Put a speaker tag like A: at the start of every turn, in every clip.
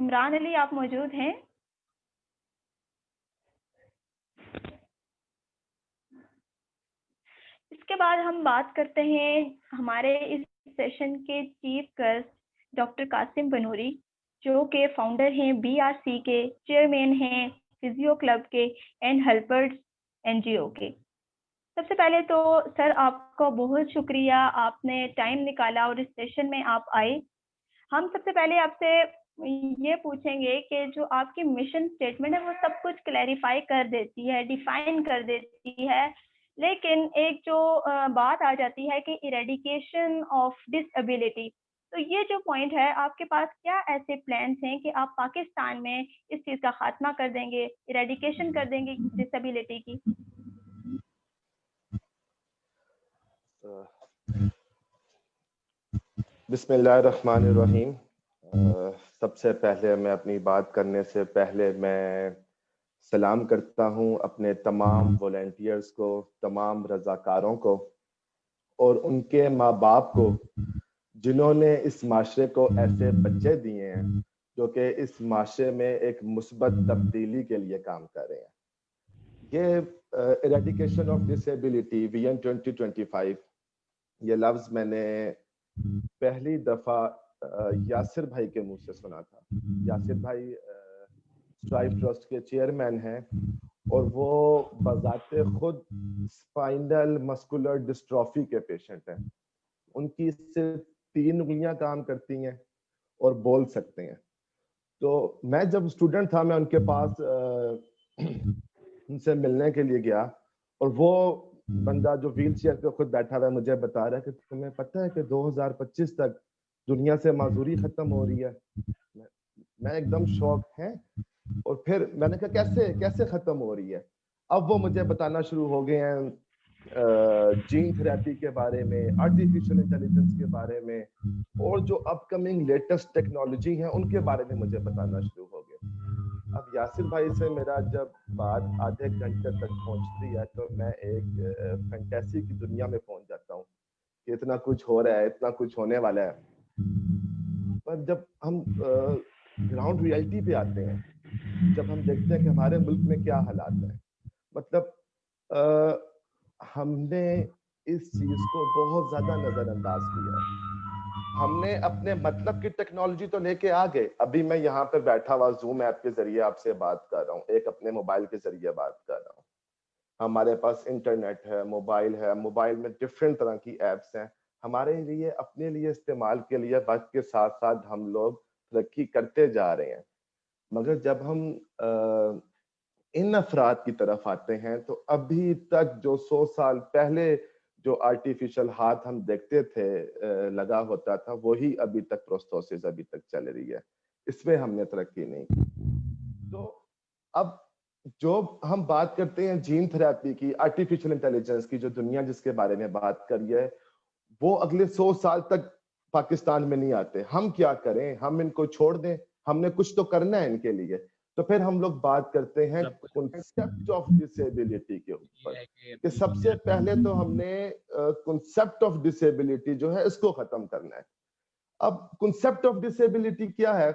A: عمران علی آپ موجود ہیں؟ اس کے بعد ہم بات کرتے ہیں ہمارے اس سیشن کے chief guest doctor Qasim Banuri, جو کہ فاؤنڈر ہیں BRC کے، چیئرمین ہیں فزیو کلب کے اینڈ ہیلپرز NGO کے۔ سب سے پہلے تو سر آپ کا بہت شکریہ، آپ نے ٹائم نکالا اور اس سیشن میں آپ آئے۔ ہم سب سے پہلے آپ سے یہ پوچھیں گے کہ جو آپ کی مشن اسٹیٹمنٹ ہے وہ سب کچھ کلیریفائی کر دیتی ہے، ڈیفائن کر دیتی ہے، لیکن ایک جو بات آ جاتی ہے کہ ایریڈیکیشن آف ڈس ایبلٹی، تو یہ جو پوائنٹ ہے آپ کے پاس کیا ایسے پلانس ہیں کہ آپ پاکستان میں اس چیز کا خاتمہ کر دیں گے، ایریڈیکیشن کر دیں گے ڈس ایبلٹی کی؟
B: بسم اللہ الرحمن الرحیم۔ سب سے پہلے میں اپنی بات کرنے سے پہلے میں سلام کرتا ہوں اپنے تمام والنٹیئرز کو، تمام رضاکاروں کو اور ان کے ماں باپ کو، جنہوں نے اس معاشرے کو ایسے بچے دیے ہیں جو کہ اس معاشرے میں ایک مثبت تبدیلی کے لیے کام کر رہے ہیں۔ یہ eradication of disability vision 2025، یہ لفظ میں نے پہلی دفعہ یاسر بھائی کے منہ سے سنا تھا۔ یاسر بھائی اسٹرائیو ٹرسٹ کے چیئرمین ہیں اور وہ بذات خود اسپائنل مسکولر ڈسٹرافی کے پیشنٹ ہیں۔ ان کی صرف 3 انگلیاں کام کرتی ہیں اور بول سکتے ہیں۔ تو میں جب اسٹوڈنٹ تھا میں ان کے پاس ان سے ملنے کے لیے گیا، اور وہ بندہ جو ویل چیئر پہ خود بیٹھا ہوا ہے مجھے بتا رہا ہے کہ تمہیں پتہ ہے کہ 2025 تک دنیا سے معذوری ختم ہو رہی ہے۔ میں ایک دم شوق ہے، اور پھر میں نے کہا کیسے ختم ہو رہی ہے؟ اب وہ مجھے بتانا شروع ہو گئے ہیں جین تھراپی کے بارے میں، آرٹیفیشل انٹیلیجنس کے بارے میں، اور جو اپ کمنگ لیٹسٹ ٹیکنالوجی ہیں ان کے بارے میں مجھے بتانا شروع ہو گئے۔ اب یاسر بھائی سے میرا جب بات آدھے گھنٹے تک پہنچتی ہے تو میں ایک فینٹیسی کی دنیا میں پہنچ جاتا ہوں کہ اتنا کچھ ہو رہا ہے، اتنا کچھ ہونے والا ہے۔ پر جب ہم گراؤنڈ ریئلٹی پہ آتے ہیں، جب ہم دیکھتے ہیں کہ ہمارے ملک میں کیا حالات ہیں، مطلب ہم نے اس چیز کو بہت زیادہ نظر انداز کیا ہے۔ ہم نے اپنے مطلب کی ٹیکنالوجی تو لے کے آ گئے، ابھی میں یہاں پہ بیٹھا ہوا زوم ایپ کے ذریعے آپ سے بات کر رہا ہوں، ایک اپنے موبائل کے ذریعے بات کر رہا ہوں۔ ہمارے پاس انٹرنیٹ ہے، موبائل ہے، موبائل میں ڈفرینٹ طرح کی ایپس ہیں ہمارے لیے، اپنے لیے استعمال کے لیے۔ وقت کے ساتھ ساتھ ہم لوگ ترقی کرتے جا رہے ہیں، مگر جب ہم ان افراد کی طرف آتے ہیں تو ابھی تک جو 100 سال پہلے جو آرٹیفیشل ہاتھ ہم دیکھتے تھے لگا ہوتا تھا، وہی ابھی تک پروستھوسس ابھی تک چل رہی ہے، اس میں ہم نے ترقی نہیں کی۔ تو اب جو ہم بات کرتے ہیں جین تھراپی کی، آرٹیفیشل انٹیلیجنس کی، جو دنیا جس کے بارے میں بات کری ہے، وہ اگلے 100 سال تک پاکستان میں نہیں آتے۔ ہم کیا کریں؟ ہم ان کو چھوڑ دیں؟ ہم نے کچھ تو کرنا ہے ان کے لیے۔ تو پھر ہم لوگ بات کرتے ہیں کنسیپٹ آف ڈسیبلٹی کے اوپر، کہ سب سے پہلے تو ہم نے کنسیپٹ آف ڈسیبلٹی جو ہے اس کو ختم کرنا ہے۔ اب کنسیپٹ آف ڈسیبلٹی کیا ہے؟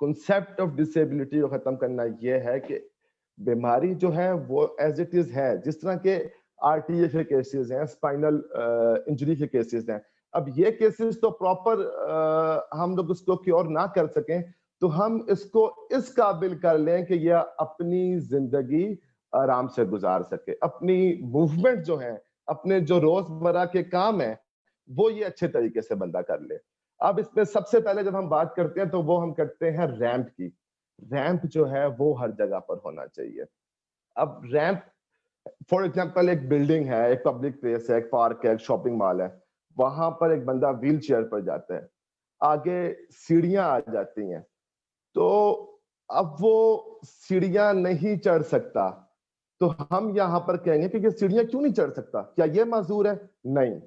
B: کنسیپٹ آف ڈسیبلٹی کو ختم کرنا یہ ہے کہ بیماری جو ہے وہ ایز اٹ از ہے، جس طرح کے RTA کے کیسز ہیں، اسپائنل انجری کے کیسز ہیں۔ اب یہ کیسز تو پراپر ہم لوگ اس کو کیور نہ کر سکیں تو ہم اس کو اس قابل کر لیں کہ یہ اپنی زندگی آرام سے گزار سکے، اپنی موومنٹ جو ہیں، اپنے جو روزمرہ کے کام ہیں وہ یہ اچھے طریقے سے بندہ کر لے۔ اب اس میں سب سے پہلے جب ہم بات کرتے ہیں تو وہ ہم کرتے ہیں ریمپ کی۔ ریمپ جو ہے وہ ہر جگہ پر ہونا چاہیے۔ اب ریمپ فار ایگزامپل ایک بلڈنگ ہے، ایک پبلک پلیس ہے، ایک پارک ہے، ایک شاپنگ مال ہے، وہاں پر ایک بندہ ویل چیئر پر جاتا ہے، آگے سیڑھیاں آ جاتی ہیں، تو اب وہ سیڑھیاں نہیں چڑھ سکتا، تو ہم یہاں پر کہیں گے کہ یہ سیڑھیاں کیوں نہیں چڑھ سکتا؟ کیا یہ معذور ہے؟ نہیں،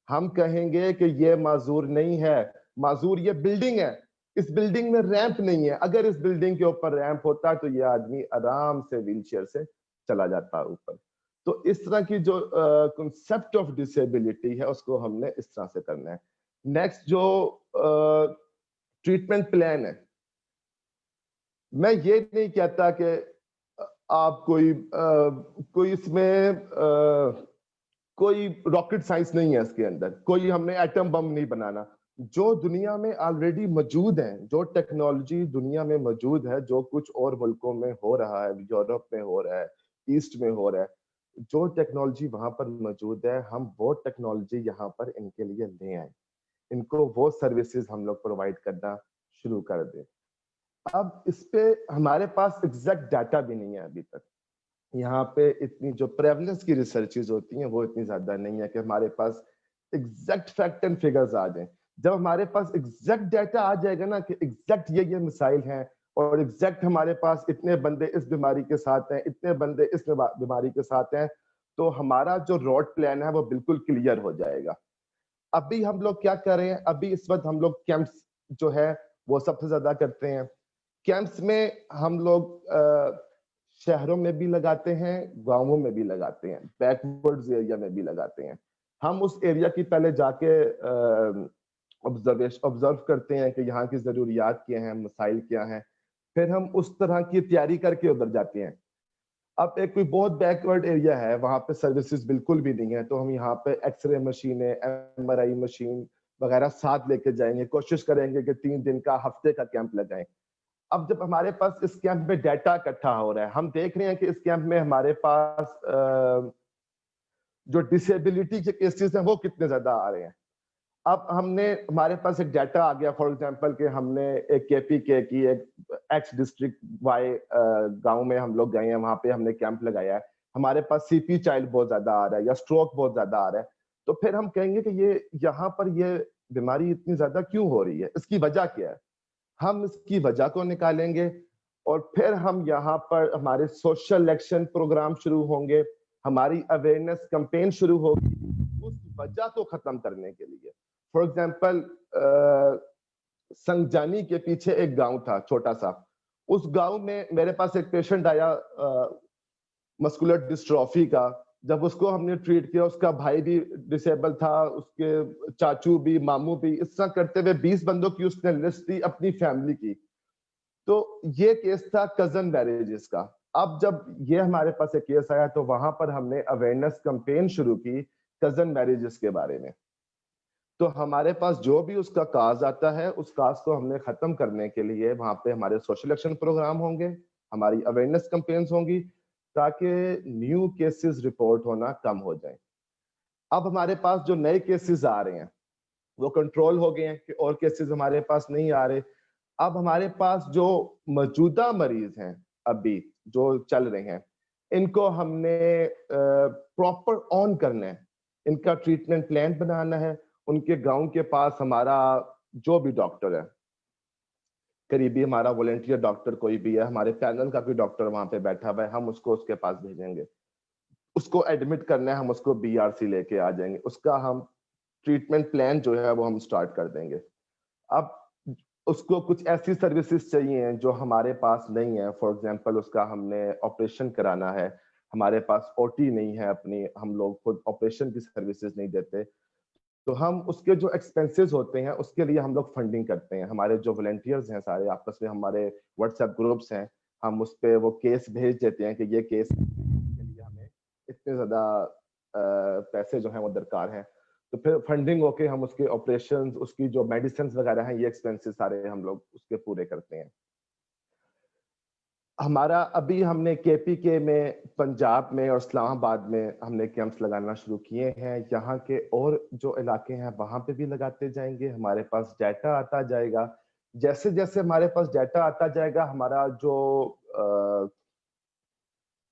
B: ہم کہیں گے کہ یہ معذور نہیں ہے، معذور یہ بلڈنگ ہے، اس بلڈنگ میں ریمپ نہیں ہے۔ اگر اس بلڈنگ کے اوپر ریمپ ہوتا تو یہ آدمی آرام سے ویل چیئر سے چلا جاتا اوپر۔ تو اس طرح کی جو کنسیپٹ آف ڈسیبلٹی ہے اس کو ہم نے اس طرح سے کرنا ہے۔ نیکسٹ جو ٹریٹمنٹ پلان ہے، میں یہ نہیں کہتا کہ آپ کوئی اس میں کوئی راکٹ سائنس نہیں ہے اس کے اندر، کوئی ہم نے ایٹم بم نہیں بنانا. جو دنیا میں آلریڈی موجود ہیں، جو ٹیکنالوجی دنیا میں موجود ہے، جو کچھ اور ملکوں میں ہو رہا ہے، یورپ میں ہو رہا ہے، ایسٹ میں ہو رہا ہے، جو ٹیکنالوجی وہاں پر موجود ہے، ہم وہ ٹیکنالوجی یہاں پر ان کے لیے لے آئیں، ان کو وہ سروسز ہم لوگ پرووائڈ کرنا شروع کر دیں. اب اس پہ ہمارے پاس ایگزیکٹ ڈیٹا بھی نہیں ہے ابھی تک. یہاں پہ اتنی جو پریولنس کی ریسرچز ہوتی ہیں وہ اتنی زیادہ نہیں ہے کہ ہمارے پاس ایگزیکٹ فیکٹ اینڈ فگرز آ جائیں. جب ہمارے پاس ایگزیکٹ ڈیٹا آ جائے گا نا کہ ایگزیکٹ یہ مسائل ہیں اور ایگزیکٹ ہمارے پاس اتنے بندے اس بیماری کے ساتھ ہیں، اتنے بندے اس بیماری کے ساتھ ہیں، تو ہمارا جو روڈ پلان ہے وہ بالکل کلیئر ہو جائے گا. ابھی ہم لوگ کیا کر رہے ہیں؟ ابھی اس وقت ہم لوگ کیمپس جو ہے وہ سب سے زیادہ کرتے ہیں. کیمپس میں ہم لوگ شہروں میں بھی لگاتے ہیں، گاؤں میں بھی لگاتے ہیں، بیک ورڈز ایریا میں بھی لگاتے ہیں. ہم اس ایریا کی پہلے جا کے آبزرو کرتے ہیں کہ یہاں کی ضروریات کیا ہیں، مسائل کیا ہیں، پھر ہم اس طرح کی تیاری کر کے ادھر جاتے ہیں. اب ایک کوئی بہت بیکورڈ ایریا ہے، وہاں پہ سروسز بالکل بھی نہیں ہے، تو ہم یہاں پہ ایکس رے مشینیں، ایم آر آئی مشین وغیرہ ساتھ لے کے جائیں گے، کوشش کریں گے کہ 3 دن کا، ہفتے کا کیمپ لگائیں. اب جب ہمارے پاس اس کیمپ میں ڈیٹا اکٹھا ہو رہا ہے، ہم دیکھ رہے ہیں کہ اس کیمپ میں ہمارے پاس جو ڈسیبلٹی کے کیسز ہیں وہ کتنے زیادہ آ رہے ہیں. اب ہمارے پاس ایک ڈیٹا آ گیا، فار ایگزامپل کہ ہم نے ایک کے پی کے کی ایک ایکس ڈسٹرکٹ وائی گاؤں میں ہم لوگ گئے ہیں، وہاں پہ ہم نے کیمپ لگایا ہے، ہمارے پاس سی پی چائلڈ بہت زیادہ آ رہا ہے یا اسٹروک بہت زیادہ آ رہا ہے. تو پھر ہم کہیں گے کہ یہاں پر یہ بیماری اتنی زیادہ کیوں ہو رہی ہے، اس کی وجہ کیا ہے. ہم اس کی وجہ کو نکالیں گے اور پھر ہم یہاں پر ہمارے سوشل ایکشن پروگرام شروع ہوں گے، ہماری اویئرنیس کمپین شروع ہوگی اس وجہ کو ختم کرنے کے لیے. فار ایگزامپل سنگجانی کے پیچھے ایک گاؤں تھا چھوٹا سا، اس گاؤں میں میرے پاس ایک پیشنٹ آیا مسکولر ڈسٹرافی کا. جب اس کو ہم نے ٹریٹ کیا، اس کا بھائی بھی ڈسیبل تھا، اس کے چاچو بھی، ماموں بھی، اس طرح کرتے ہوئے 20 بندوں کی اس نے لسٹ دی اپنی فیملی کی. تو یہ کیس تھا کزن میرجز کا. اب جب یہ ہمارے پاس ایک کیس آیا تو وہاں پر ہم نے اویئرنیس کمپین شروع کی کزن میرجز کے بارے میں. تو ہمارے پاس جو بھی اس کا کاز آتا ہے، اس کاز کو ہم نے ختم کرنے کے لیے وہاں پہ ہمارے سوشل ایکشن پروگرام ہوں گے، ہماری اویئرنیس کمپینز ہوں گی تاکہ نیو کیسز رپورٹ ہونا کم ہو جائیں. اب ہمارے پاس جو نئے کیسز آ رہے ہیں وہ کنٹرول ہو گئے ہیں کہ اور کیسز ہمارے پاس نہیں آ رہے. اب ہمارے پاس جو موجودہ مریض ہیں ابھی جو چل رہے ہیں، ان کو ہم نے پراپر آن کرنا ہے، ان کا ٹریٹمنٹ پلان بنانا ہے. ان کے گاؤں کے پاس ہمارا جو بھی ڈاکٹر ہے، قریبی ہمارا والنٹیئر ڈاکٹر کوئی بھی ہے، ہمارے پینل کا کوئی ڈاکٹر وہاں پہ بیٹھا ہوا ہے، ہم اس کو اس کے پاس بھیجیں گے. اس کو ایڈمٹ کرنا ہے، ہم اس کو بی آر سی لے کے آ جائیں گے، اس کا ہم ٹریٹمنٹ پلان جو ہے وہ ہم سٹارٹ کر دیں گے. اب اس کو کچھ ایسی سروسز چاہیے ہیں جو ہمارے پاس نہیں ہے. فار ایگزامپل اس کا ہم نے آپریشن کرانا ہے، ہمارے پاس او ٹی نہیں ہے اپنی، ہم لوگ خود آپریشن کی سروسز نہیں دیتے، تو ہم اس کے جو ایکسپینسز ہوتے ہیں اس کے لیے ہم لوگ فنڈنگ کرتے ہیں. ہمارے جو والنٹیئرز ہیں سارے آپس میں، ہمارے واٹس ایپ گروپس ہیں، ہم اس پہ وہ کیس بھیج دیتے ہیں کہ یہ کیس کے لیے ہمیں اتنے زیادہ پیسے جو ہیں وہ درکار ہیں. تو پھر فنڈنگ ہو کے ہم اس کے آپریشنز، اس کی جو میڈیسنز وغیرہ ہیں، یہ ایکسپینسز سارے ہم لوگ اس کے پورے کرتے ہیں. ہمارا ابھی ہم نے کے پی کے میں، پنجاب میں اور اسلام آباد میں ہم نے کیمپس لگانا شروع کیے ہیں. یہاں کے اور جو علاقے ہیں وہاں پہ بھی لگاتے جائیں گے. ہمارے پاس ڈیٹا آتا جائے گا، جیسے جیسے ہمارے پاس ڈیٹا آتا جائے گا ہمارا جو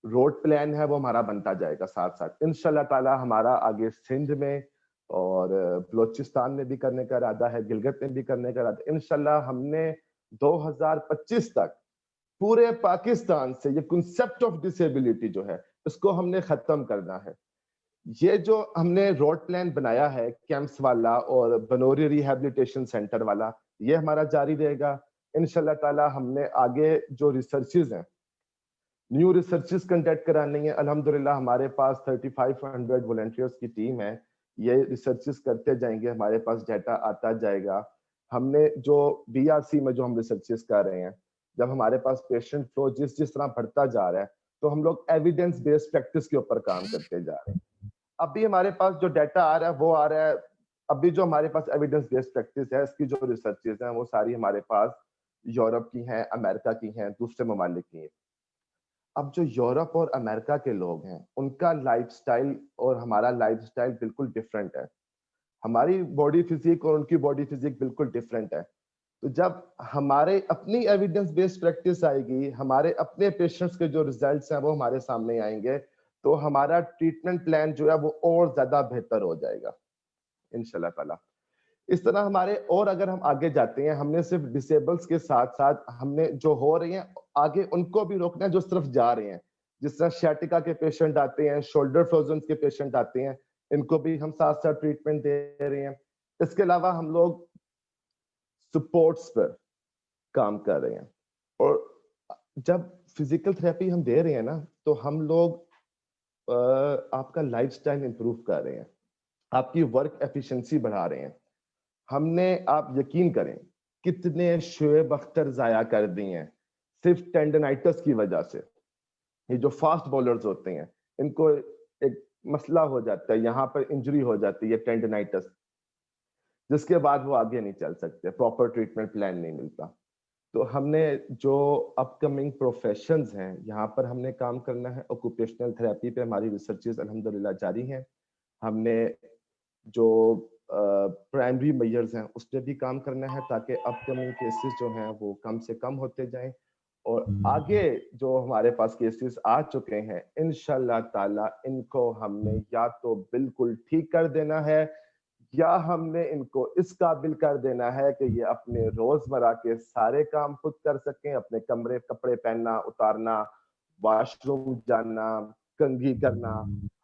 B: روڈ پلان ہے وہ ہمارا بنتا جائے گا. ساتھ ساتھ انشاءاللہ تعالی ہمارا آگے سندھ میں اور بلوچستان میں بھی کرنے کا ارادہ ہے، گلگت میں بھی کرنے کا ارادہ ہے. انشاءاللہ ہم نے 2025 تک پورے پاکستان سے یہ کنسپٹ آف ڈسیبلٹی جو ہے اس کو ہم نے ختم کرنا ہے. یہ جو ہم نے روڈ پلان بنایا ہے کیمپس والا اور بنوری ریہیبلیٹیشن سینٹر والا، یہ ہمارا جاری رہے گا. انشاءاللہ تعالی ہم نے آگے جو ریسرچز ہیں، نیو ریسرچز کنڈکٹ کرانی ہے. الحمدللہ ہمارے پاس 3500 والنٹیئرز کی ٹیم ہے، یہ ریسرچز کرتے جائیں گے، ہمارے پاس ڈیٹا آتا جائے گا. ہم نے جو بی آر سی میں جو ہم ریسرچز کر رہے ہیں جب ہمارے پاس پیشنٹ فلو جس طرح بڑھتا جا رہا ہے تو ہم لوگ ایویڈنس بیسڈ پریکٹس کے اوپر کام کرتے جا رہے ہیں. اب بھی ہمارے پاس جو ڈیٹا آ رہا ہے وہ آ رہا ہے, ابھی جو ہمارے پاس ایویڈنس بیسڈ پریکٹس ہے اس کی جو ریسرچز ہیں وہ ساری ہمارے پاس یورپ کی ہیں, امریکہ کی ہیں, دوسرے ممالک کی ہیں. اب جو یورپ اور امریکہ کے لوگ ہیں ان کا لائف سٹائل اور ہمارا لائف سٹائل بالکل ڈفرینٹ ہے. ہماری باڈی فزیک اور ان کی باڈی فزیک بالکل ڈفرینٹ ہے. تو جب ہمارے اپنی ایویڈنس بیسڈ پریکٹس آئے گی, ہمارے اپنے پیشنٹس کے جو ریزلٹس ہیں وہ ہمارے سامنے آئیں گے, تو ہمارا ٹریٹمنٹ پلان جو ہے وہ اور زیادہ بہتر ہو جائے گا انشاءاللہ تعالی. اس طرح ہمارے, اور اگر ہم آگے جاتے ہیں, ہم نے صرف ڈسیبلز کے ساتھ ساتھ ہم نے جو ہو رہی ہیں آگے ان کو بھی روکنا ہے جو اس طرف جا رہے ہیں. جس طرح شیٹکا کے پیشنٹ آتے ہیں, شولڈر فروزنس کے پیشنٹ آتے ہیں, ان کو بھی ہم ساتھ ساتھ ٹریٹمنٹ دے رہے ہیں. اس کے علاوہ ہم لوگ سپورٹس پر کام کر رہے ہیں. اور جب فزیکل تھراپی ہم دے رہے ہیں نا تو ہم لوگ آپ کا لائف سٹائل امپروو کر رہے ہیں, آپ کی ورک ایفیشنسی بڑھا رہے ہیں. ہم نے, آپ یقین کریں, کتنے شعیب اختر ضائع کر دی ہیں صرف ٹینڈنائٹس کی وجہ سے. یہ جو فاسٹ بولرز ہوتے ہیں ان کو ایک مسئلہ ہو جاتا ہے, یہاں پر انجری ہو جاتی ہے ٹینڈنائٹس, جس کے بعد وہ آگے نہیں چل سکتے, پراپر ٹریٹمنٹ پلان نہیں ملتا. تو ہم نے جو اپ کمنگ پروفیشنز ہیں یہاں پر ہم نے کام کرنا ہے. آکوپیشنل تھراپی پہ ہماری ریسرچز الحمدللہ جاری ہیں. ہم نے جو پرائمری میئرز ہیں اس پہ بھی کام کرنا ہے تاکہ اپ کمنگ کیسز جو ہیں وہ کم سے کم ہوتے جائیں. اور آگے جو ہمارے پاس کیسز آ چکے ہیں انشاءاللہ تعالی ان کو ہم نے یا تو بالکل ٹھیک کر دینا ہے یا ہم نے ان کو اس قابل کر دینا ہے کہ یہ اپنے روزمرہ کے سارے کام خود کر سکیں. اپنے کپڑے پہننا, اتارنا, واش روم جانا, کنگھی کرنا,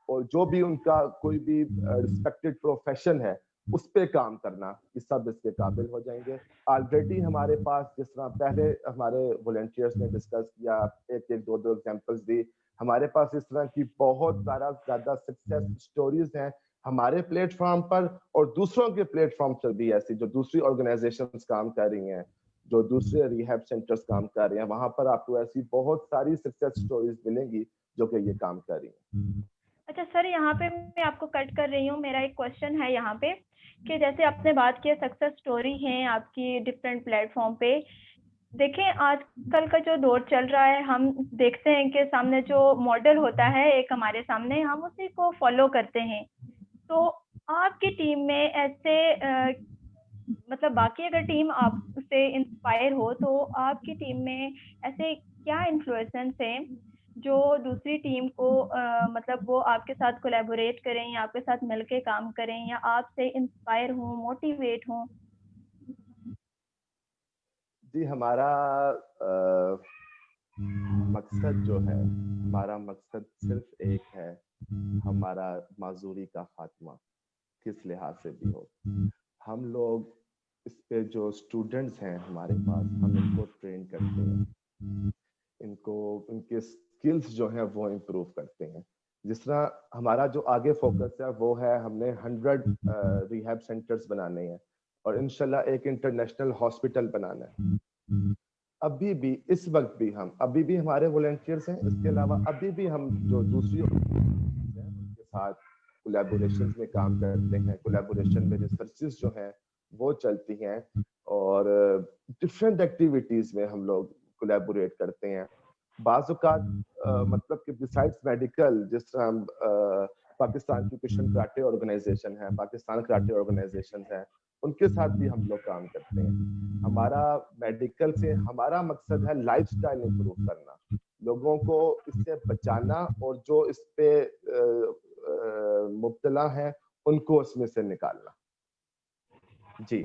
B: اور جو بھی ان کا کوئی بھی ریسپیکٹڈ پروفیشن ہے اس پہ کام کرنا, یہ سب اس کے قابل ہو جائیں گے. آلریڈی ہمارے پاس, جس طرح پہلے ہمارے والنٹیئرس نے ڈسکس کیا, ایک دو ایگزامپلس دی, ہمارے پاس اس طرح کی بہت زیادہ سکسیس سٹوریز ہیں ہمارے پلیٹ فارم پر, اور دوسروں کے پلیٹ فارم پر بھی ایسی جو دوسری آرگنائزیشنز کام کر رہی ہیں, جو دوسرے ریہیب سینٹرز کام کر رہے ہیں, وہاں پر آپ کو ایسی بہت ساری سکسیس سٹوریز ملیں گی جو کہ یہ کام کر رہی ہیں.
A: اچھا سر, یہاں پہ میں آپ کو کٹ کر رہی ہوں. میرا ایک کوشچن ہے یہاں پہ کہ جیسے آپ نے بات کی سکسیس سٹوری ہیں آپ کی ڈفرینٹ پلیٹ فارم پہ. دیکھیں آج کل کا جو دور چل رہا ہے, ہم دیکھتے ہیں کہ سامنے جو ماڈل ہوتا ہے ایک ہمارے سامنے, ہم اسی کو فالو کرتے ہیں. تو آپ کی ٹیم میں ایسے مطلب باقی اگر ٹیم آپ سے انسپائر ہو تو آپ کی ٹیم میں ایسے کیا انفلوئنسنس ہیں جو دوسری ٹیم کو مطلب وہ آپ کے ساتھ کولیبوریٹ کریں یا آپ کے ساتھ مل کے کام کریں یا آپ سے انسپائر ہوں, موٹیویٹ ہوں؟
B: جی, ہمارا مقصد جو ہے, ہمارا مقصد صرف ایک ہے, ہمارا معذوری کا خاتمہ کس لحاظ سے بھی ہو. ہم لوگ اس پہ جو اسٹوڈنٹس ہیں ہمارے پاس, ہم ان کو ٹرین کرتے ہیں, ان کے اسکلس جو ہیں وہ امپروو کرتے ہیں. جس طرح ہمارا جو آگے فوکس ہے وہ ہے, ہم نے 100 ریہیب سینٹرز بنانے ہیں اور انشاءاللہ ایک انٹرنیشنل ہاسپٹل بنانا ہے. ابھی بھی اس وقت بھی ابھی بھی ہمارے والنٹیئرز ہیں, اس کے علاوہ ابھی بھی ہم جو دوسری آرگنائزیشنز ہیں ان کے ساتھ کولیبوریشنز میں کام کرتے ہیں. کولیبوریشن میں ریسرچز جو ہیں وہ چلتی ہیں اور ڈفرینٹ ایکٹیویٹیز میں ہم لوگ کولیبوریٹ کرتے ہیں. بعض اوقات مطلب کہ بسائڈس میڈیکل, جس طرح پاکستان کی کشن کراٹے آرگنائزیشن ہے, پاکستان کراٹے آرگنائزیشن ہے, ان کے ساتھ بھی ہم لوگ کام کرتے ہیں. ہمارا میڈیکل سے ہمارا مقصد ہے لائف سٹائل امپروو کرنا, لوگوں کو اس سے بچانا, اور جو اس پہ مبتلا ہیں ان کو اس میں سے نکالنا. جی.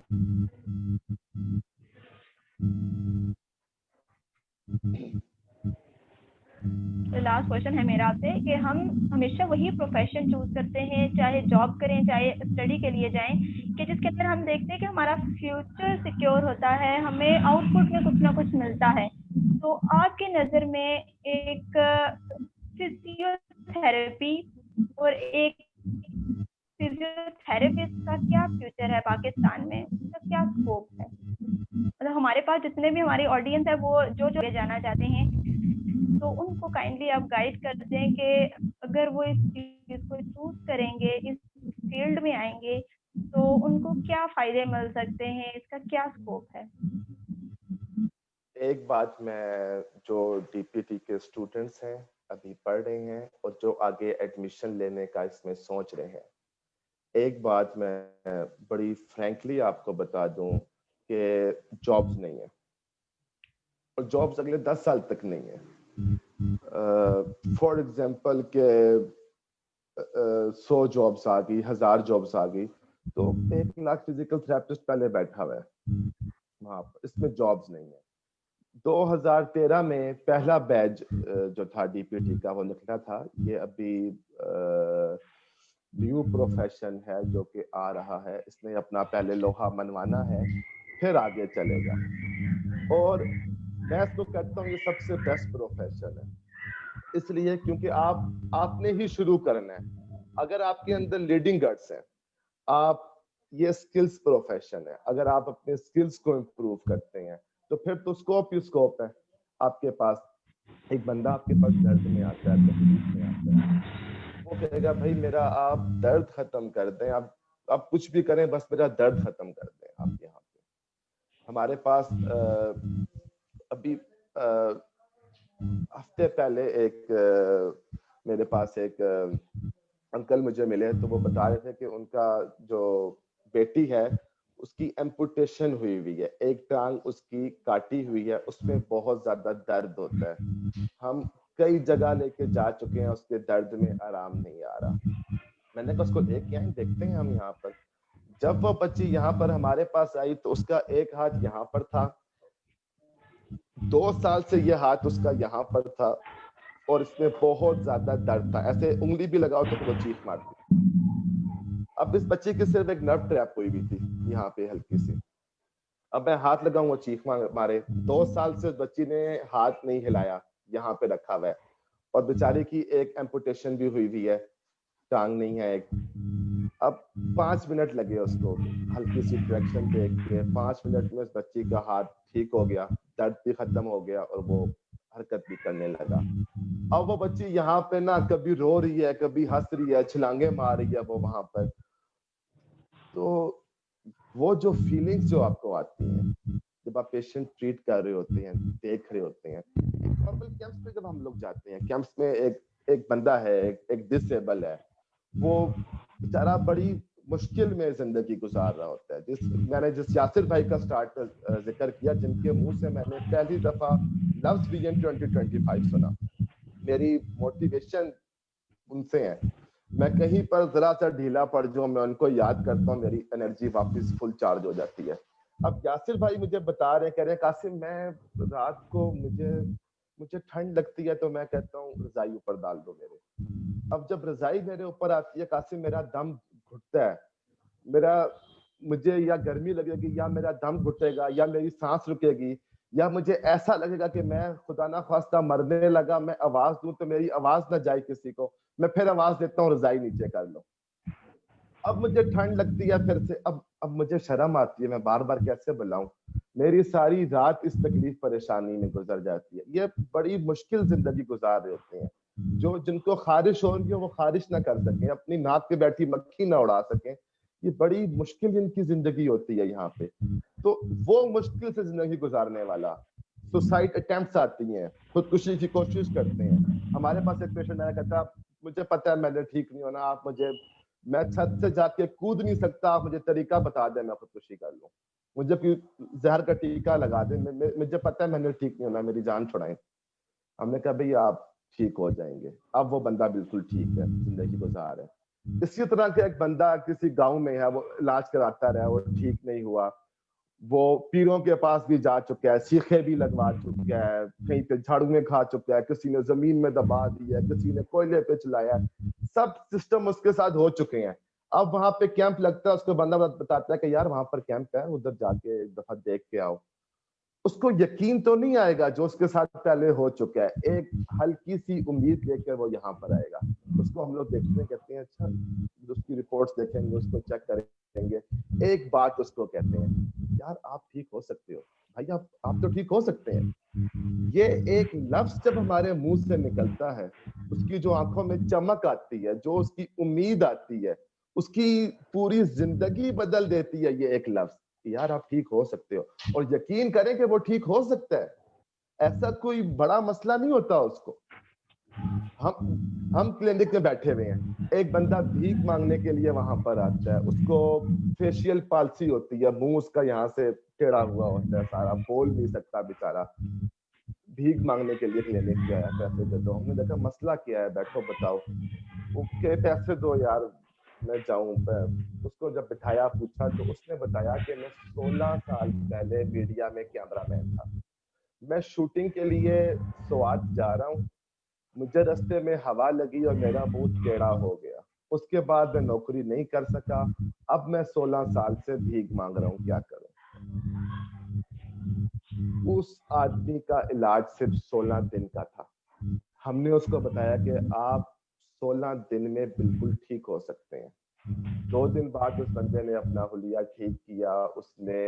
A: لاسٹ کوشچن ہے میرا آپ سے کہ ہم ہمیشہ وہی پروفیشن چوز کرتے ہیں, چاہے جاب کریں چاہے اسٹڈی کے لیے جائیں, کہ جس کے اندر ہم دیکھتے ہیں کہ ہمارا فیوچر سیکیور ہوتا ہے, ہمیں آؤٹ پٹ میں کچھ نہ کچھ ملتا ہے. تو آپ کی نظر میں ایک فزیو تھراپی اور ایک فزیو تھراپسٹ کا کیا فیوچر ہے پاکستان میں, اس کا کیا اسکوپ ہے؟ مطلب ہمارے پاس جتنے بھی ہماری آڈینس ہے وہ جو جانا چاہتے ہیں تو ان کو کائنڈلی آپ گائیڈ کر دیں کہ اگر وہ اس چیز کو چوز کریں گے، اس فیلڈ میں آئیں گے تو ان کو کیا فائدے مل سکتے ہیں، اس کا کیا اسکوپ ہے؟
B: ایک بات میں جو ڈی پی ٹی کے اسٹوڈنٹس ہیں ابھی پڑھ رہے ہیں اور جو آگے ایڈمیشن لینے کا اس میں سوچ رہے ہیں، ایک بات میں بڑی فرینکلی آپ کو بتا دوں کہ جابز نہیں ہیں، اور جابز اگلے 10 سال تک نہیں ہیں۔ فار ایگزامپل کہ 100 جابز آ گئی، 1000 جابز آ گئی تو 1 لاکھ فزیکل تھراپسٹ پہلے بیٹھا ہوا ہے وہاں پر، اس میں جابز نہیں ہے۔ 2013 میں پہلا بیچ جو تھا ڈی پی ٹی کا وہ نکلا تھا، یہ ابھی نیو پروفیشن ہے جو کہ آ رہا ہے، اس نے اپنا پہلے لوہا منوانا ہے پھر آگے چلے گا، اور میں اس کو کہتا ہوں یہ سب سے بیسٹ پروفیشن ہے، اس لیے کیونکہ آپ نے ہی شروع کرنا ہے۔ اگر آپ کے اندر لیڈنگ گٹس ہیں، آپ یہ سکلز پروفیشن ہے، اگر آپ اپنے سکلز کو امپروو کرتے ہیں تو پھر تو اسکوپ ہی اسکوپ ہے آپ کے پاس۔ ایک بندہ آپ کے پاس درد میں آتا ہے، تکلیف میں آتا ہے، وہ کہے گا بھائی میرا آپ درد ختم کر دیں، آپ کچھ بھی کریں بس میرا درد ختم کر دیں۔ آپ یہاں پہ ہمارے پاس ابھی ہفتے پہلے ایک میرے پاس ایک انکل مجھے ملے تو وہ بتا رہے تھے کہ ان کا جو بیٹی ہے اس کی ایمپوٹیشن ہوئی ہے، ایک ٹانگ اس کی کاٹی ہوئی ہے، اس میں بہت زیادہ درد ہوتا ہے، ہم کئی جگہ لے کے جا چکے ہیں، اس کے درد میں آرام نہیں آ رہا۔ میں نے کہا اس کو لے کے آئیں، دیکھتے ہیں ہم یہاں پر۔ جب وہ بچی یہاں پر ہمارے پاس آئی تو اس کا ایک ہاتھ یہاں پر تھا، 2 سال سے یہ ہاتھ اس کا یہاں پر تھا اور اس میں بہت زیادہ درد تھا، ایسے انگلی بھی لگاؤ تو وہ چیخ مارتی۔ اب اس بچے کی صرف ایک نرو ٹریپ ہوئی ہوئی تھی یہاں پہ ہلکی سی، اب میں ہاتھ لگاؤں وہ چیخ مارے۔ 2 سال سے اس بچی نے ہاتھ نہیں ہلایا، یہاں پہ رکھا ہوا ہے، اور بیچاری کی ایک ایمپوٹیشن بھی ہوئی ہے، ٹانگ نہیں ہے ایک۔ اب 5 منٹ لگے اس کو ہلکی سی ٹریکشن دے کے، 5 منٹ میں اس بچی کا ہاتھ ٹھیک ہو گیا، درد بھی ختم ہو گیا اور وہ حرکت بھی کرنے لگا۔ اب وہ بچی یہاں پہ نا کبھی رو رہی ہے، کبھی ہنس رہی ہے، چھلانگے مار رہی ہے وہ وہاں پر۔ تو وہ جو فیلنگز جو آپ کو آتی ہیں جب آپ پیشنٹ ٹریٹ کر رہے ہوتے ہیں، دیکھ رہے ہوتے ہیں، نارمل کیمپس میں جب ہم لوگ جاتے ہیں، کیمپس میں ایک بندہ ہے، ایک ڈس ایبل ہے، وہ بیچارہ بڑی مشکل میں زندگی گزار رہا ہوتا ہے۔ میں نے جس یاسر بھائی کا ذکر کیا، جن کے منہ سے میں نے پہلی دفعہ لفظ ویژن 2025 سنا، میری موٹیویشن ان سے ہے، میں کہیں پر ذرا سا ڈھیلا پڑ جاؤں، میں ان کو یاد کرتا ہوں، میری انرجی واپس فل چارج ہو جاتی ہے۔ اب یاسر بھائی مجھے بتا رہے ہیں، کہہ رہے ہیں قاسم میں رات کو مجھے ٹھنڈ لگتی ہے تو میں کہتا ہوں رضائی اوپر ڈال دو میرے۔ اب جب رضائی میرے اوپر آتی ہے قاسم، میرا دم گھٹتا ہے، مجھے یا گرمی لگے گی، یا میرا دم گھٹے گا، یا میری سانس رکے گی، یا مجھے ایسا لگے گا کہ میں خدا نہ خواستہ مرنے لگا، میں آواز دوں تو میری آواز نہ جائے کسی کو، میں پھر آواز دیتا ہوں رضائی نیچے کر لو۔ اب مجھے ٹھنڈ لگتی ہے پھر سے، اب مجھے شرم آتی ہے، میں بار بار کیسے بلاؤں، میری ساری رات اس تکلیف پریشانی میں گزر جاتی ہے۔ یہ بڑی مشکل زندگی گزار رہے ہوتے ہیں، جن کو خارش ہو رہی ہے وہ خارش نہ کر سکیں، اپنی ناک پہ بیٹھی مکھی نہ اڑا سکیں، یہ بڑی مشکل ان کی زندگی ہوتی ہے یہاں پہ۔ تو وہ مشکل سے زندگی گزارنے والا، سوسائڈ اٹیمپٹس آتی ہیں، خودکشی کی کوشش کرتے ہیں۔ ہمارے پاس ایک پیشنٹ آیا، کہتا مجھے پتا ہے میں نے ٹھیک نہیں ہونا، آپ میں چھت سے جا کے کود نہیں سکتا، آپ مجھے طریقہ بتا دیں میں خودکشی کر لوں، مجھے زہر کا ٹیکہ لگا دیں، مجھے پتا ہے میں نے ٹھیک نہیں ہونا، میری جان چھڑائیں۔ ہم نے کہا بھئی آپ ٹھیک ہو جائیں گے۔ اب وہ بندہ بالکل ٹھیک ہے، زندگی گزار ہے۔ اسی طرح کے ایک بندہ کسی گاؤں میں ہے، وہ علاج کراتا رہا، وہ ٹھیک نہیں ہوا، وہ پیروں کے پاس بھی جا چکا ہے، سیخیں بھی لگوا چکا ہے، کہیں پہ جھاڑو میں کھا چکا ہے، کسی نے زمین میں دبا دی ہے، کسی نے کوئلے پہ چلایا ہے، سب سسٹم اس کے ساتھ ہو چکے ہیں۔ اب وہاں پہ کیمپ لگتا ہے، اس کو بندہ بتاتا ہے کہ یار وہاں پر کیمپ ہے، ادھر جا کے ایک دفعہ دیکھ کے آؤ۔ اس کو یقین تو نہیں آئے گا جو اس کے ساتھ پہلے ہو چکا ہے، ایک ہلکی سی امید لے کر وہ یہاں پر آئے گا۔ اس کو ہم لوگ دیکھتے ہیں، کہتے ہیں اچھا، اس کی رپورٹس دیکھیں گے، اس کو چیک کریں گے، ایک بات اس کو کہتے ہیں یار آپ ٹھیک ہو سکتے ہو، بھائی آپ تو ٹھیک ہو سکتے ہیں. یہ ایک لفظ جب ہمارے منہ سے نکلتا ہے، اس کی جو آنکھوں میں چمک آتی ہے، جو اس کی امید آتی ہے، اس کی پوری زندگی بدل دیتی ہے یہ ایک لفظ کہ یار آپ ٹھیک ہو سکتے ہو. اور یقین کریں کہ وہ ٹھیک ہو سکتا ہے، ایسا کوئی بڑا مسئلہ نہیں ہوتا اس کو. ہم کلینک میں بیٹھے ہوئے ہیں، ایک بندہ بھیک مانگنے کے لیے وہاں پر آتا ہے، اس کو فیشیل پالسی ہوتی ہے، منہ اس کا یہاں سے ٹیڑھا ہوا ہوتا ہے، سارا بول نہیں سکتا بیچارہ، بھیک مانگنے کے لیے کلینک پہ آیا، پیسے دے دو. ہم نے دیکھا مسئلہ کیا ہے، بیٹھو بتاؤ. اوکے پیسے دو یار میں جاؤں. اس کو جب بٹھایا پوچھا تو اس نے بتایا کہ میں 16 سال پہلے میڈیا میں کیمرہ مین تھا، میں شوٹنگ کے لیے سوات جا رہا ہوں، مجھے رستے میں ہوا لگی اور میرا منہ ٹیڑھا ہو گیا. اس کے بعد میں نوکری نہیں کر سکا، اب میں 16 سال سے بھیک مانگ رہا ہوں، کیا کروں. اس آدمی کا علاج صرف 16 دن کا تھا. ہم نے اس کو بتایا کہ آپ 16 دن میں بالکل ٹھیک ہو سکتے ہیں. 2 دن بعد اس بندے نے اپنا حلیہ ٹھیک کیا، اس نے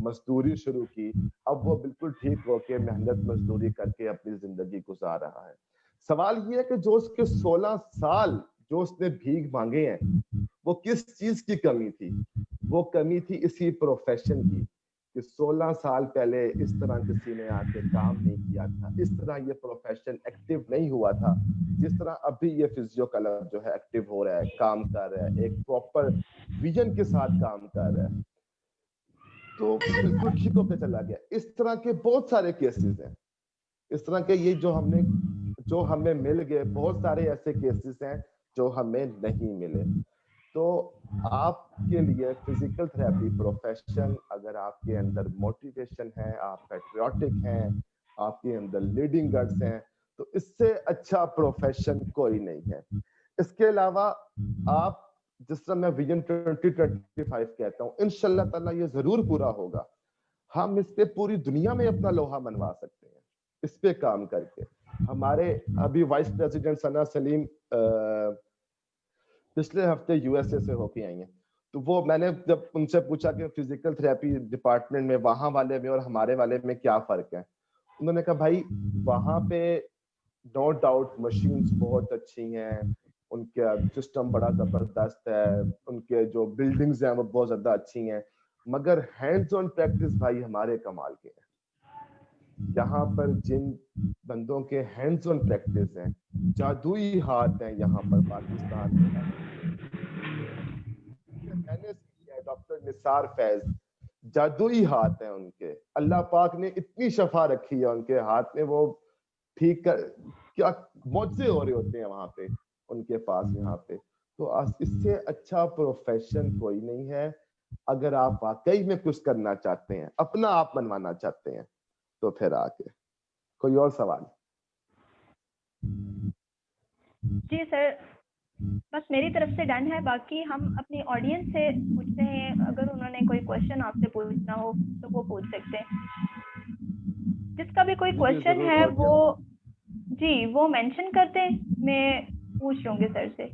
B: مزدوری شروع کی، اب وہ بالکل ٹھیک ہو کے محنت مزدوری کر کے اپنی زندگی گزار رہا ہے. سوال یہ ہے کہ جو اس کے 16 سال جو اس نے بھیک مانگے ہیں، وہ کس چیز کی کمی تھی؟ وہ کمی تھی اسی پروفیشن کی کہ 16 سال پہلے اس طرح کسی نے آ کے کام نہیں کیا تھا، اس طرح یہ پروفیشن ایکٹیو نہیں ہوا تھا جس طرح ابھی یہ فزیو کلب جو ہے ایکٹیو ہو رہا ہے، کام کر رہا ہے، ایک پراپر ویژن کے ساتھ کام کر رہا ہے. تو بالکل ٹھیک ہو کے چلا گیا. اس طرح کے بہت سارے کیسز ہیں، اس طرح کے یہ جو ہمیں مل گئے، بہت سارے ایسے کیسز ہیں جو ہمیں نہیں ملے. تو آپ کے لیے فزیکل تھراپی پروفیشن، اگر آپ کے اندر موٹیویشن ہے، آپ پیٹریوٹک ہیں، آپ کے اندر لیڈنگ گٹس ہیں، تو اس سے اچھا پروفیشن کوئی نہیں ہے. اس کے علاوہ آپ جس طرح میں ویژن 2025 کہتا ہوں، انشاءاللہ تعالیٰ یہ ضرور پورا ہوگا. ہم اس پہ پوری دنیا میں اپنا لوہا منوا سکتے ہیں اس پہ کام کر کے. ہمارے ابھی وائس پریزیڈنٹ ثنا سلیم پچھلے ہفتے یو ایس اے سے ہو کے آئی ہیں، تو وہ میں نے جب ان سے پوچھا کہ فزیکل تھراپی ڈپارٹمنٹ میں وہاں والے میں اور ہمارے والے میں کیا فرق ہے، انہوں نے کہا بھائی وہاں پہ نو ڈاؤٹ مشینز بہت اچھی ہیں، ان کا سسٹم بڑا زبردست ہے، ان کے جو بلڈنگز ہیں وہ بہت زیادہ اچھی ہیں، مگر ہینڈز آن پریکٹس بھائی ہمارے کمال کے ہیں. یہاں پر جن بندوں کے ہینڈز آن پریکٹس ہیں، جادوئی ہاتھ ہیں یہاں پر پاکستان میں. میں نے کی ہے ڈاکٹر نثار فیض، جادوئی ہاتھ ہیں ان کے، اللہ پاک نے اتنی شفا رکھی ہے ان کے ہاتھ میں، وہ ٹھیک کر کیا معجزے ہو رہے ہوتے ہیں وہاں پہ ان کے پاس یہاں پہ. تو اس سے اچھا پروفیشن کوئی نہیں ہے. اگر آپ واقعی میں کچھ کرنا چاہتے ہیں، اپنا آپ منوانا چاہتے ہیں، تو پھر آ کے. کوئی اور سوال؟
A: جی سر، بس میری طرف سے ڈن ہے. باقی ہم اپنی آڈینس سے پوچھتے ہیں، اگر انہوں نے کوئی کوشچن آپ سے پوچھنا ہو تو وہ پوچھ سکتے ہیں. جس کا بھی کوئی
B: جی
A: کوشچن
B: ضرور
A: ہے وہ
B: آڈینس.
A: جی وہ مینشن کر دیں، میں پوچھ لوں گی سر سے.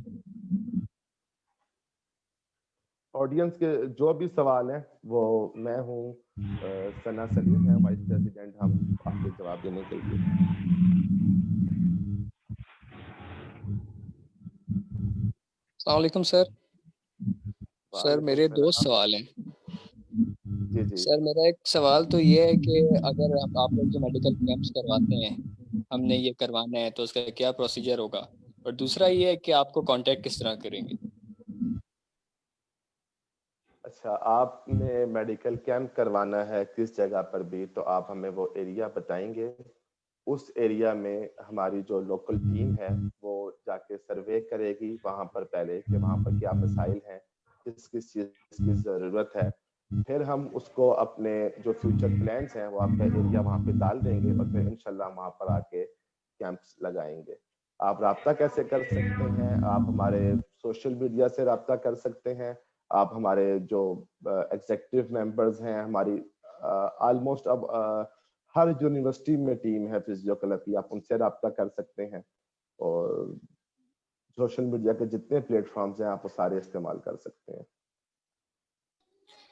B: آڈینس کے جو بھی سوال ہیں وہ میں ہوں، ثنا سلیم ہے وائس پریزیڈنٹ، ہم آپ کے جواب دینے کے لیے.
C: السلام علیکم سر. سر
B: وعلیکم
C: میرے دو
B: السلام.
C: سوال ہیں.
B: جی جی
C: سر میرا ایک سوال تو یہ ہے کہ اگر آپ لوگ جو میڈیکل کیمپس کرواتے ہیں، ہم نے یہ کروانا ہے تو اس کا کیا پروسیجر ہوگا، اور دوسرا یہ ہے کہ آپ کو کانٹیکٹ کس طرح کریں گے.
B: اچھا، آپ نے میڈیکل کیمپ کروانا ہے کس جگہ پر بھی، تو آپ ہمیں وہ ایریا بتائیں گے. اس ایریا میں ہماری جو لوکل ٹیم ہے وہ جا کے سروے کرے گی وہاں پر پہلے کہ وہاں پر کیا مسائل ہیں، کس کس چیز کی ضرورت ہے. پھر ہم اس کو اپنے جو فیوچر پلانز ہیں وہ آپ کا ایریا وہاں پہ ڈال دیں گے، اور پھر انشاءاللہ وہاں پر آ کے کیمپس لگائیں گے. آپ رابطہ کیسے کر سکتے ہیں؟ آپ ہمارے سوشل میڈیا سے رابطہ کر سکتے ہیں. آپ ہمارے جو ایگزیکٹو ممبرز ہیں، ہماری آلموسٹ اب ہر یونیورسٹی میں ٹیم ہے فزیو کلب کی، آپ ان سے رابطہ کر سکتے ہیں. اور سوشل میڈیا کے جتنے پلیٹ فارمز ہیں آپ وہ سارے استعمال کر سکتے ہیں.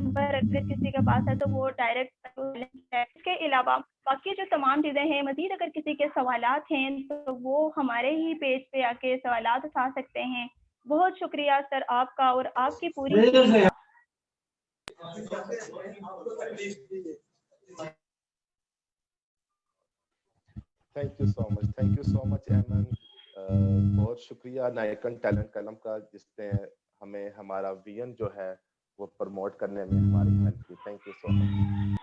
A: نمبر اگر کسی کے پاس ہے تو وہ ڈائریکٹ ہے. اس کے علاوہ باقی جو تمام چیزیں ہیں، مزید اگر کسی کے سوالات ہیں تو وہ ہمارے ہی پیج پہ آ کے سوالات اٹھا سکتے ہیں. بہت شکریہ سر آپ کا اور آپ کی پوری ٹیم کا.
B: تھینک یو سو مچ ایمن. بہت شکریہ نائکن ٹیلنٹ قلم کا، جس نے ہمیں ہمارا ویژن جو ہے وہ پروموٹ کرنے میں ہماری ہیلپ کی. Thank you so much.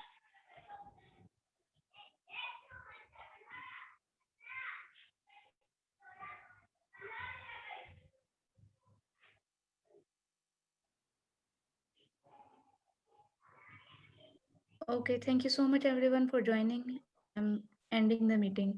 D: Okay, thank you so much everyone for joining. I'm ending the meeting.